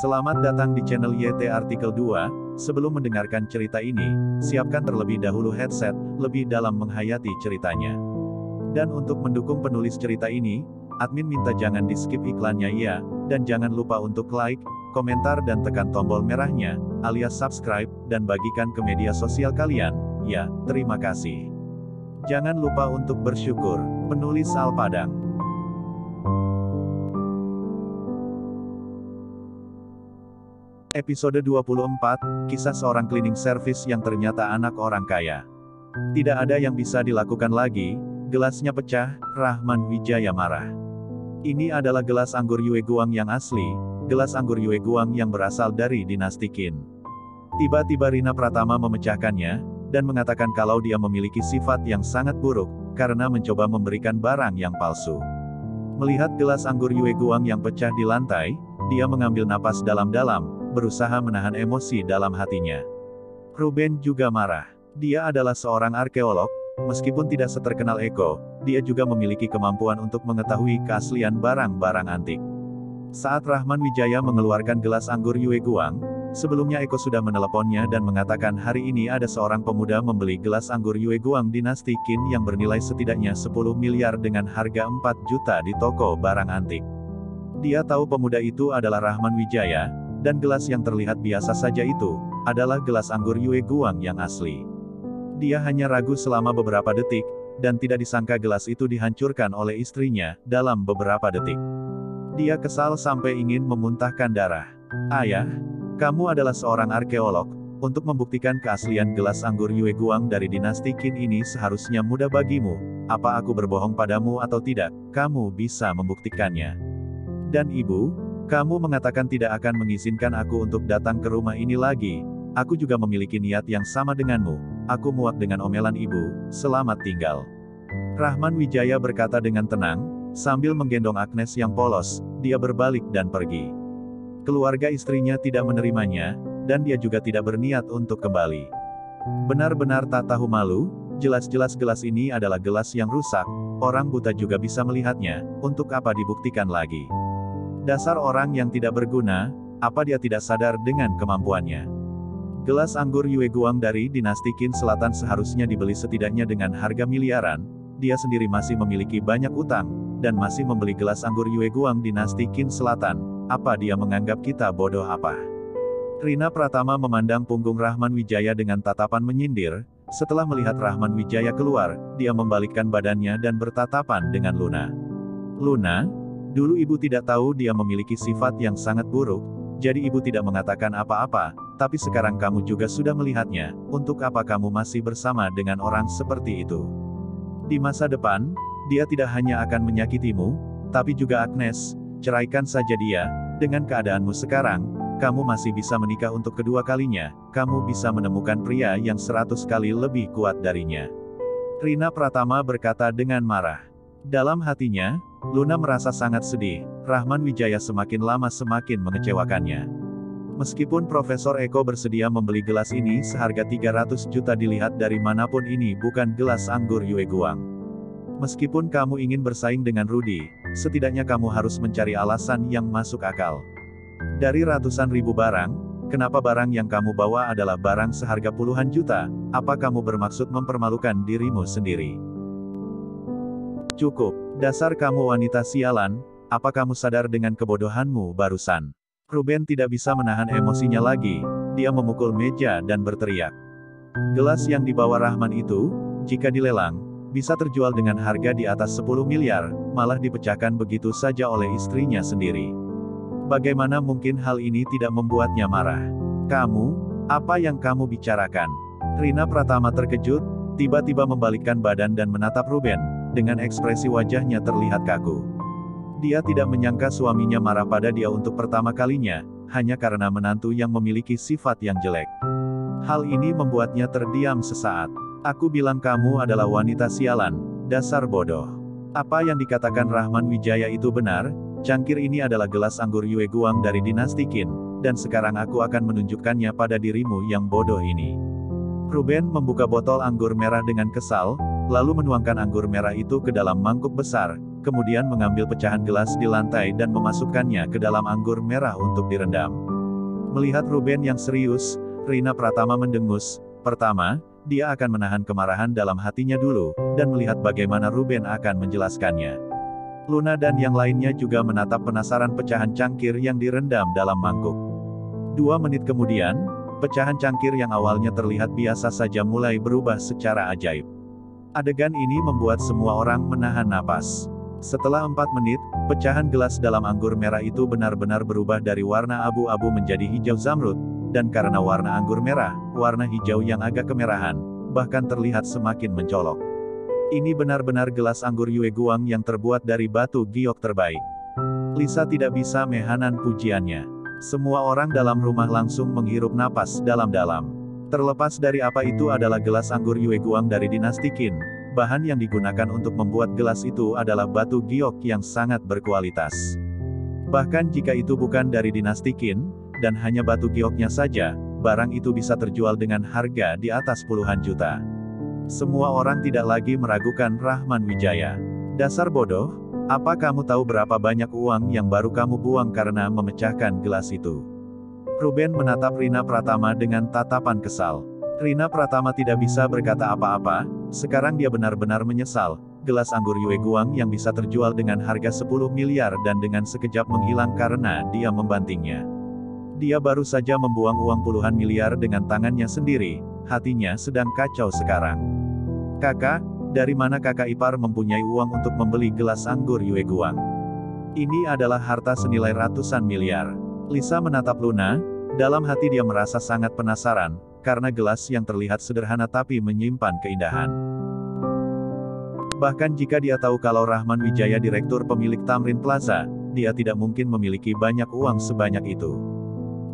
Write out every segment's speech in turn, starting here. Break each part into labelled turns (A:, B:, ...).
A: Selamat datang di channel YT Artikel 2. Sebelum mendengarkan cerita ini, siapkan terlebih dahulu headset, lebih dalam menghayati ceritanya. Dan untuk mendukung penulis cerita ini, admin minta jangan di-skip iklannya ya, dan jangan lupa untuk like, komentar dan tekan tombol merahnya, alias subscribe, dan bagikan ke media sosial kalian. Ya, terima kasih. Jangan lupa untuk bersyukur. Penulis Al Padang. Episode 24, Kisah Seorang Cleaning Service yang ternyata anak orang kaya. Tidak ada yang bisa dilakukan lagi, gelasnya pecah, Rahman Wijaya marah. Ini adalah gelas anggur Yue Guang yang asli, gelas anggur Yue Guang yang berasal dari dinasti Qin. Tiba-tiba Rina Pratama memecahkannya, dan mengatakan kalau dia memiliki sifat yang sangat buruk, karena mencoba memberikan barang yang palsu. Melihat gelas anggur Yue Guang yang pecah di lantai, dia mengambil napas dalam-dalam, berusaha menahan emosi dalam hatinya. Ruben juga marah. Dia adalah seorang arkeolog, meskipun tidak seterkenal Eko, dia juga memiliki kemampuan untuk mengetahui keaslian barang-barang antik. Saat Rahman Wijaya mengeluarkan gelas anggur Yue Guang, sebelumnya Eko sudah meneleponnya dan mengatakan hari ini ada seorang pemuda membeli gelas anggur Yue Guang dinasti Qin yang bernilai setidaknya 10 miliar dengan harga 4 juta di toko barang antik. Dia tahu pemuda itu adalah Rahman Wijaya, dan gelas yang terlihat biasa saja itu, adalah gelas anggur Yue Guang yang asli. Dia hanya ragu selama beberapa detik, dan tidak disangka gelas itu dihancurkan oleh istrinya, dalam beberapa detik. Dia kesal sampai ingin memuntahkan darah. Ayah, kamu adalah seorang arkeolog, untuk membuktikan keaslian gelas anggur Yue Guang dari dinasti Qin ini seharusnya mudah bagimu. Apa aku berbohong padamu atau tidak, kamu bisa membuktikannya. Dan ibu, kamu mengatakan tidak akan mengizinkan aku untuk datang ke rumah ini lagi. Aku juga memiliki niat yang sama denganmu. Aku muak dengan omelan ibu. Selamat tinggal. Rahman Wijaya berkata dengan tenang, sambil menggendong Agnes yang polos, dia berbalik dan pergi. Keluarga istrinya tidak menerimanya, dan dia juga tidak berniat untuk kembali. Benar-benar tak tahu malu, jelas-jelas gelas ini adalah gelas yang rusak, orang buta juga bisa melihatnya, untuk apa dibuktikan lagi. Dasar orang yang tidak berguna, apa dia tidak sadar dengan kemampuannya. Gelas anggur Yue Guang dari dinasti Qin Selatan seharusnya dibeli setidaknya dengan harga miliaran, dia sendiri masih memiliki banyak utang, dan masih membeli gelas anggur Yue Guang dinasti Qin Selatan, apa dia menganggap kita bodoh apa? Rina Pratama memandang punggung Rahman Wijaya dengan tatapan menyindir, setelah melihat Rahman Wijaya keluar, dia membalikkan badannya dan bertatapan dengan Luna. Luna? Dulu ibu tidak tahu dia memiliki sifat yang sangat buruk, jadi ibu tidak mengatakan apa-apa, tapi sekarang kamu juga sudah melihatnya, untuk apa kamu masih bersama dengan orang seperti itu? Di masa depan, dia tidak hanya akan menyakitimu, tapi juga Agnes, ceraikan saja dia, dengan keadaanmu sekarang, kamu masih bisa menikah untuk kedua kalinya, kamu bisa menemukan pria yang 100 kali lebih kuat darinya. Rina Pratama berkata dengan marah. Dalam hatinya, Luna merasa sangat sedih, Rahman Wijaya semakin lama semakin mengecewakannya. Meskipun Profesor Eko bersedia membeli gelas ini seharga 300 juta dilihat dari manapun ini bukan gelas anggur Yue Guang. Meskipun kamu ingin bersaing dengan Rudy, setidaknya kamu harus mencari alasan yang masuk akal. Dari ratusan ribu barang, kenapa barang yang kamu bawa adalah barang seharga puluhan juta? Apa kamu bermaksud mempermalukan dirimu sendiri? Cukup, dasar kamu wanita sialan, apa kamu sadar dengan kebodohanmu barusan? Ruben tidak bisa menahan emosinya lagi, dia memukul meja dan berteriak. Gelas yang dibawa Rahman itu, jika dilelang, bisa terjual dengan harga di atas 10 miliar, malah dipecahkan begitu saja oleh istrinya sendiri. Bagaimana mungkin hal ini tidak membuatnya marah? Kamu, apa yang kamu bicarakan? Rina Pratama terkejut, tiba-tiba membalikkan badan dan menatap Ruben. Dengan ekspresi wajahnya terlihat kaku. Dia tidak menyangka suaminya marah pada dia untuk pertama kalinya, hanya karena menantu yang memiliki sifat yang jelek. Hal ini membuatnya terdiam sesaat. Aku bilang kamu adalah wanita sialan, dasar bodoh. Apa yang dikatakan Rahman Wijaya itu benar, cangkir ini adalah gelas anggur Yue Guang dari dinasti Qin, dan sekarang aku akan menunjukkannya pada dirimu yang bodoh ini. Ruben membuka botol anggur merah dengan kesal, lalu menuangkan anggur merah itu ke dalam mangkuk besar, kemudian mengambil pecahan gelas di lantai dan memasukkannya ke dalam anggur merah untuk direndam. Melihat Ruben yang serius, Rina Pratama mendengus. Pertama, dia akan menahan kemarahan dalam hatinya dulu, dan melihat bagaimana Ruben akan menjelaskannya. Luna dan yang lainnya juga menatap penasaran pecahan cangkir yang direndam dalam mangkuk. 2 menit kemudian, pecahan cangkir yang awalnya terlihat biasa saja mulai berubah secara ajaib. Adegan ini membuat semua orang menahan napas. Setelah 4 menit, pecahan gelas dalam anggur merah itu benar-benar berubah dari warna abu-abu menjadi hijau zamrud, dan karena warna anggur merah, warna hijau yang agak kemerahan, bahkan terlihat semakin mencolok. Ini benar-benar gelas anggur Yue Guang yang terbuat dari batu giok terbaik. Lisa tidak bisa menahan pujiannya. Semua orang dalam rumah langsung menghirup napas dalam-dalam. Terlepas dari apa itu adalah gelas anggur Yue Guang dari dinasti Qin, bahan yang digunakan untuk membuat gelas itu adalah batu giok yang sangat berkualitas. Bahkan jika itu bukan dari dinasti Qin, dan hanya batu gioknya saja, barang itu bisa terjual dengan harga di atas puluhan juta. Semua orang tidak lagi meragukan Rahman Wijaya. Dasar bodoh, apa kamu tahu berapa banyak uang yang baru kamu buang karena memecahkan gelas itu? Ruben menatap Rina Pratama dengan tatapan kesal. Rina Pratama tidak bisa berkata apa-apa, sekarang dia benar-benar menyesal. Gelas anggur Yue Guang yang bisa terjual dengan harga 10 miliar dan dengan sekejap menghilang karena dia membantingnya. Dia baru saja membuang uang puluhan miliar dengan tangannya sendiri, hatinya sedang kacau sekarang. Kakak, dari mana kakak ipar mempunyai uang untuk membeli gelas anggur Yue Guang? Ini adalah harta senilai ratusan miliar. Lisa menatap Luna, dalam hati dia merasa sangat penasaran, karena gelas yang terlihat sederhana tapi menyimpan keindahan. Bahkan jika dia tahu kalau Rahman Wijaya direktur pemilik Tamrin Plaza, dia tidak mungkin memiliki banyak uang sebanyak itu.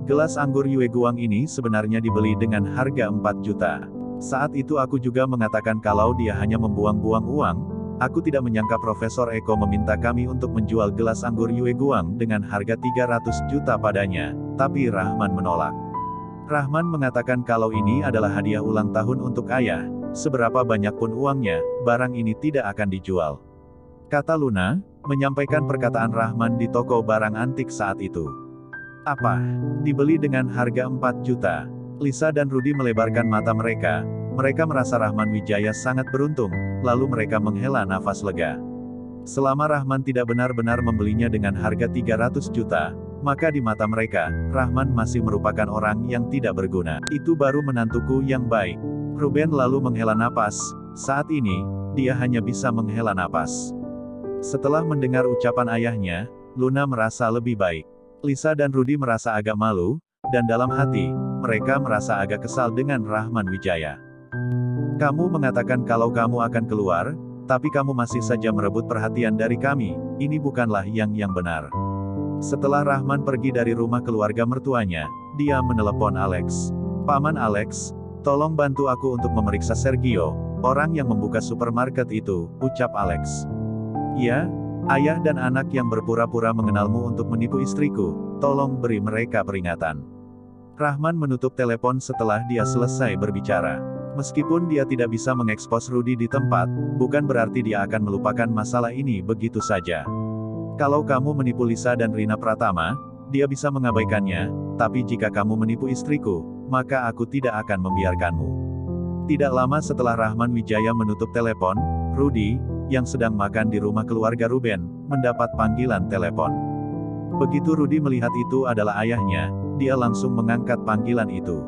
A: Gelas anggur Yue Guang ini sebenarnya dibeli dengan harga 4 juta. Saat itu aku juga mengatakan kalau dia hanya membuang-buang uang. Aku tidak menyangka Profesor Eko meminta kami untuk menjual gelas anggur Yue Guang dengan harga 300 juta padanya, tapi Rahman menolak. Rahman mengatakan kalau ini adalah hadiah ulang tahun untuk ayah, seberapa banyak pun uangnya, barang ini tidak akan dijual. Kata Luna, menyampaikan perkataan Rahman di toko barang antik saat itu. Apa? Dibeli dengan harga 4 juta? Lisa dan Rudy melebarkan mata mereka. Mereka merasa Rahman Wijaya sangat beruntung, lalu mereka menghela nafas lega. Selama Rahman tidak benar-benar membelinya dengan harga 300 juta, maka di mata mereka, Rahman masih merupakan orang yang tidak berguna. Itu baru menantuku yang baik. Ruben lalu menghela napas. Saat ini, dia hanya bisa menghela napas. Setelah mendengar ucapan ayahnya, Luna merasa lebih baik. Lisa dan Rudy merasa agak malu, dan dalam hati, mereka merasa agak kesal dengan Rahman Wijaya. Kamu mengatakan kalau kamu akan keluar, tapi kamu masih saja merebut perhatian dari kami, ini bukanlah yang benar. Setelah Rahman pergi dari rumah keluarga mertuanya, dia menelepon Alex. Paman Alex, tolong bantu aku untuk memeriksa Sergio, orang yang membuka supermarket itu, ucap Alex. Ya, ayah dan anak yang berpura-pura mengenalmu untuk menipu istriku, tolong beri mereka peringatan. Rahman menutup telepon setelah dia selesai berbicara. Meskipun dia tidak bisa mengekspos Rudy di tempat, bukan berarti dia akan melupakan masalah ini begitu saja. Kalau kamu menipu Lisa dan Rina Pratama, dia bisa mengabaikannya, tapi jika kamu menipu istriku, maka aku tidak akan membiarkanmu. Tidak lama setelah Rahman Wijaya menutup telepon, Rudy, yang sedang makan di rumah keluarga Ruben, mendapat panggilan telepon. Begitu Rudy melihat itu adalah ayahnya, dia langsung mengangkat panggilan itu.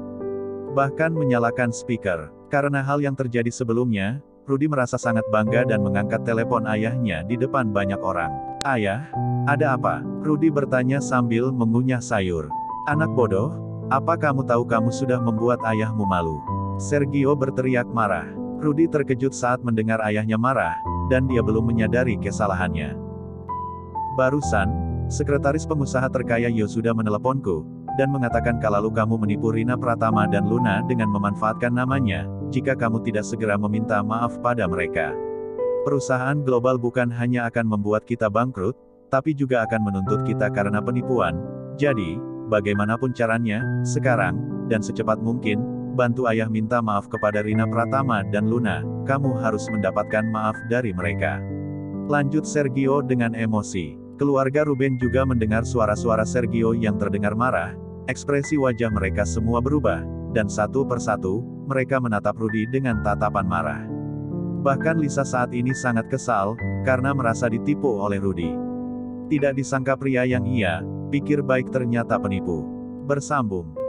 A: Bahkan menyalakan speaker. Karena hal yang terjadi sebelumnya, Rudy merasa sangat bangga dan mengangkat telepon ayahnya di depan banyak orang. Ayah, ada apa? Rudy bertanya sambil mengunyah sayur. Anak bodoh, apa kamu tahu kamu sudah membuat ayahmu malu? Sergio berteriak marah. Rudy terkejut saat mendengar ayahnya marah, dan dia belum menyadari kesalahannya. Barusan, sekretaris pengusaha terkaya Yo sudah meneleponku, dan mengatakan kalau kamu menipu Rina Pratama dan Luna dengan memanfaatkan namanya, jika kamu tidak segera meminta maaf pada mereka. Perusahaan global bukan hanya akan membuat kita bangkrut, tapi juga akan menuntut kita karena penipuan. Jadi, bagaimanapun caranya, sekarang, dan secepat mungkin, bantu ayah minta maaf kepada Rina Pratama dan Luna, kamu harus mendapatkan maaf dari mereka. Lanjut Sergio dengan emosi. Keluarga Ruben juga mendengar suara-suara Sergio yang terdengar marah, ekspresi wajah mereka semua berubah, dan satu persatu, mereka menatap Rudy dengan tatapan marah. Bahkan Lisa saat ini sangat kesal, karena merasa ditipu oleh Rudy. Tidak disangka pria yang ia pikir baik ternyata penipu. Bersambung.